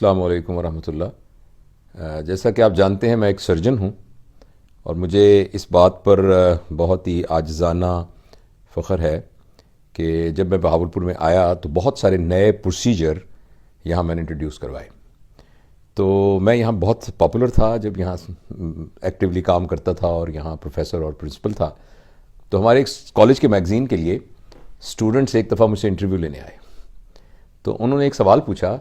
السلام علیکم ورحمۃ اللہ۔ جیسا کہ آپ جانتے ہیں میں ایک سرجن ہوں اور مجھے اس بات پر بہت ہی عاجزانہ فخر ہے کہ جب میں بہاولپور میں آیا تو بہت سارے نئے پروسیجر یہاں میں نے انٹروڈیوس کروائے۔ تو میں یہاں بہت پاپولر تھا جب یہاں ایکٹیولی کام کرتا تھا اور یہاں پروفیسر اور پرنسپل تھا، تو ہمارے ایک کالج کے میگزین کے لیے اسٹوڈنٹس ایک دفعہ مجھ سے انٹرویو لینے آئے۔ تو انہوں نے ایک سوال پوچھا،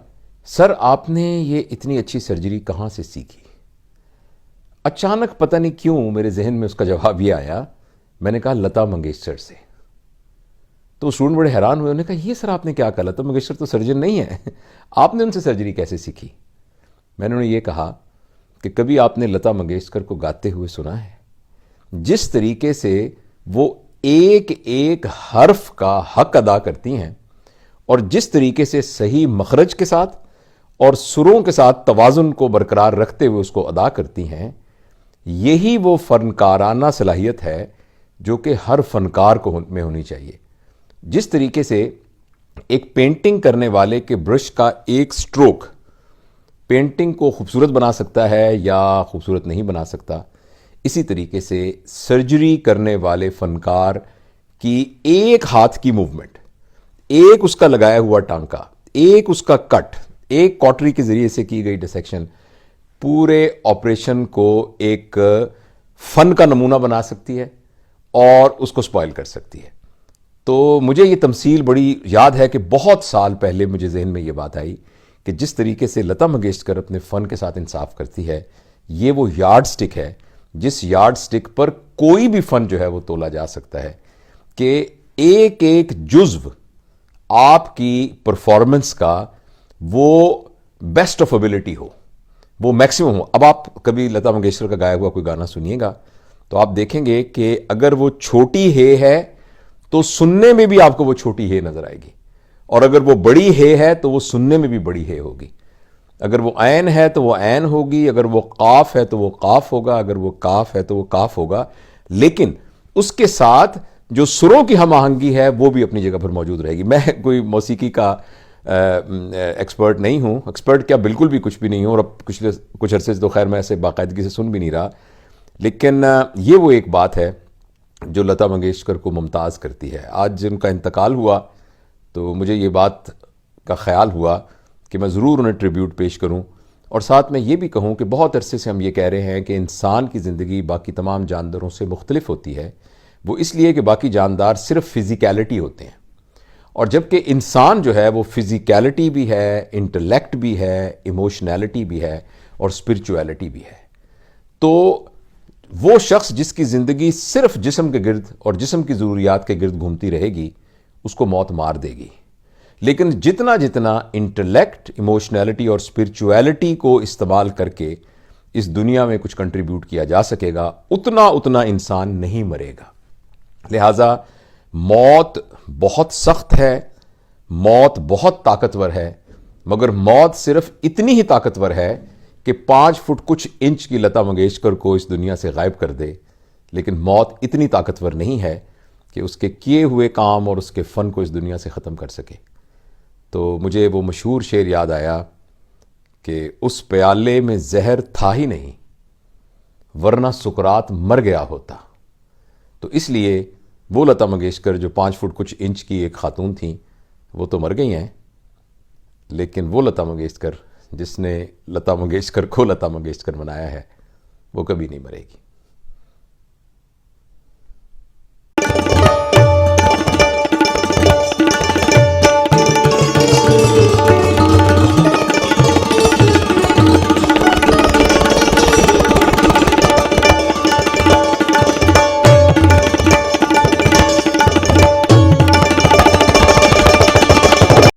سر آپ نے یہ اتنی اچھی سرجری کہاں سے سیکھی؟ اچانک پتہ نہیں کیوں میرے ذہن میں اس کا جواب یہ آیا، میں نے کہا لتا منگیشکر سے۔ تو اسٹوڈنٹ بڑے حیران ہوئے، انہوں نے کہا یہ سر آپ نے کیا کہا، لتا منگیشکر تو سرجن نہیں ہے، آپ نے ان سے سرجری کیسے سیکھی؟ میں نے انہیں یہ کہا کہ کبھی آپ نے لتا منگیشکر کو گاتے ہوئے سنا ہے؟ جس طریقے سے وہ ایک ایک حرف کا حق ادا کرتی ہیں اور جس طریقے سے صحیح مخرج کے ساتھ اور سروں کے ساتھ توازن کو برقرار رکھتے ہوئے اس کو ادا کرتی ہیں، یہی وہ فنکارانہ صلاحیت ہے جو کہ ہر فنکار کو میں ہونی چاہیے۔ جس طریقے سے ایک پینٹنگ کرنے والے کے برش کا ایک سٹروک پینٹنگ کو خوبصورت بنا سکتا ہے یا خوبصورت نہیں بنا سکتا، اسی طریقے سے سرجری کرنے والے فنکار کی ایک ہاتھ کی موومنٹ، ایک اس کا لگایا ہوا ٹانکا، ایک اس کا کٹ، ایک کاٹری کے ذریعے سے کی گئی ڈسیکشن پورے آپریشن کو ایک فن کا نمونہ بنا سکتی ہے اور اس کو سپوائل کر سکتی ہے۔ تو مجھے یہ تمثیل بڑی یاد ہے کہ بہت سال پہلے مجھے ذہن میں یہ بات آئی کہ جس طریقے سے لتا منگیشکر اپنے فن کے ساتھ انصاف کرتی ہے، یہ وہ یارڈ سٹک ہے جس یارڈ سٹک پر کوئی بھی فن جو ہے وہ تولا جا سکتا ہے کہ ایک ایک جزو آپ کی پرفارمنس کا وہ بیسٹ آف ایبلٹی ہو، وہ میکسیمم ہو۔ اب آپ کبھی لتا منگیشکر کا گایا ہوا کوئی گانا سنیے گا تو آپ دیکھیں گے کہ اگر وہ چھوٹی ہے تو سننے میں بھی آپ کو وہ چھوٹی ہے نظر آئے گی، اور اگر وہ بڑی ہے تو وہ سننے میں بھی بڑی ہے ہوگی۔ اگر وہ عین ہے تو وہ عین ہوگی، اگر وہ قاف ہے تو وہ قاف ہوگا، اگر وہ کاف ہے تو وہ کاف ہوگا، لیکن اس کے ساتھ جو سروں کی ہم آہنگی ہے وہ بھی اپنی جگہ پر موجود رہے گی۔ میں کوئی موسیقی کا ایکسپرٹ نہیں ہوں، ایکسپرٹ کیا بالکل بھی کچھ بھی نہیں ہوں، اور اب کچھ عرصے سے تو خیر میں ایسے باقاعدگی سے سن بھی نہیں رہا، لیکن یہ وہ ایک بات ہے جو لتا منگیشکر کو ممتاز کرتی ہے۔ آج جن کا انتقال ہوا تو مجھے یہ بات کا خیال ہوا کہ میں ضرور انہیں ٹریبیوٹ پیش کروں، اور ساتھ میں یہ بھی کہوں کہ بہت عرصے سے ہم یہ کہہ رہے ہیں کہ انسان کی زندگی باقی تمام جانداروں سے مختلف ہوتی ہے، وہ اس لیے کہ باقی جاندار صرف فزیکیلٹی ہوتے ہیں، اور جبکہ انسان جو ہے وہ فزیکیلٹی بھی ہے، انٹلیکٹ بھی ہے، ایموشنالٹی بھی ہے اور اسپرچویلٹی بھی ہے۔ تو وہ شخص جس کی زندگی صرف جسم کے گرد اور جسم کی ضروریات کے گرد گھومتی رہے گی، اس کو موت مار دے گی۔ لیکن جتنا انٹلیکٹ، ایموشنالٹی اور اسپرچویلٹی کو استعمال کر کے اس دنیا میں کچھ کنٹریبیوٹ کیا جا سکے گا، اتنا انسان نہیں مرے گا۔ لہٰذا موت بہت سخت ہے، موت بہت طاقتور ہے، مگر موت صرف اتنی ہی طاقتور ہے کہ 5 فٹ کچھ انچ کی لتا منگیشکر کو اس دنیا سے غائب کر دے، لیکن موت اتنی طاقتور نہیں ہے کہ اس کے کیے ہوئے کام اور اس کے فن کو اس دنیا سے ختم کر سکے۔ تو مجھے وہ مشہور شعر یاد آیا کہ اس پیالے میں زہر تھا ہی نہیں، ورنہ سقراط مر گیا ہوتا۔ تو اس لیے وہ لتا منگیشکر جو 5 فٹ کچھ انچ کی ایک خاتون تھیں، وہ تو مر گئی ہیں، لیکن وہ لتا منگیشکر جس نے لتا منگیشکر کو لتا منگیشکر بنایا ہے، وہ کبھی نہیں مرے گی۔